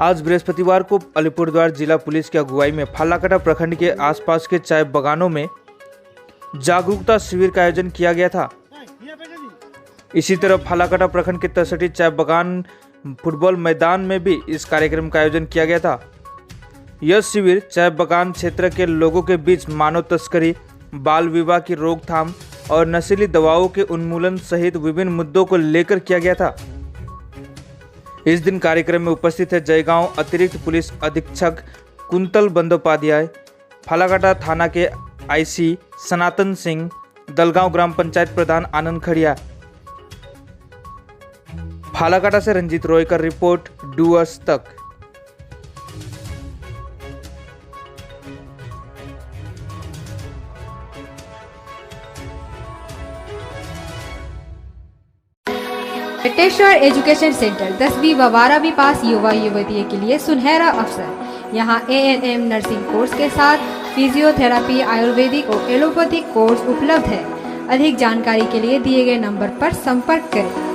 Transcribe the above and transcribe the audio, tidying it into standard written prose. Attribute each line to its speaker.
Speaker 1: आज बृहस्पतिवार को अलीपुरद्वार जिला पुलिस की अगुवाई में फालाकाटा प्रखंड के आसपास के चाय बागानों में जागरूकता शिविर का आयोजन किया गया था। इसी तरह फालाकाटा प्रखंड के 63 चाय बागान फुटबॉल मैदान में भी इस कार्यक्रम का आयोजन किया गया था। यह शिविर चाय बागान क्षेत्र के लोगों के बीच मानव तस्करी, बाल विवाह की रोकथाम और नशीली दवाओं के उन्मूलन सहित विभिन्न मुद्दों को लेकर किया गया था। इस दिन कार्यक्रम में उपस्थित है जयगांव अतिरिक्त पुलिस अधीक्षक कुंतल बंदोपाध्याय, फालाकाटा थाना के आईसी सनातन सिंह, दलगांव ग्राम पंचायत प्रधान आनंद खड़िया। फालाकाटा से रंजीत रॉय का रिपोर्ट, डूअर्स तक।
Speaker 2: वेटेश्वर एजुकेशन सेंटर 10वीं व 12वीं पास युवा युवतियों के लिए सुनहरा अवसर। यहाँ ANM नर्सिंग कोर्स के साथ फिजियोथेरेपी, आयुर्वेदिक और एलोपैथिक कोर्स उपलब्ध है। अधिक जानकारी के लिए दिए गए नंबर पर संपर्क करें।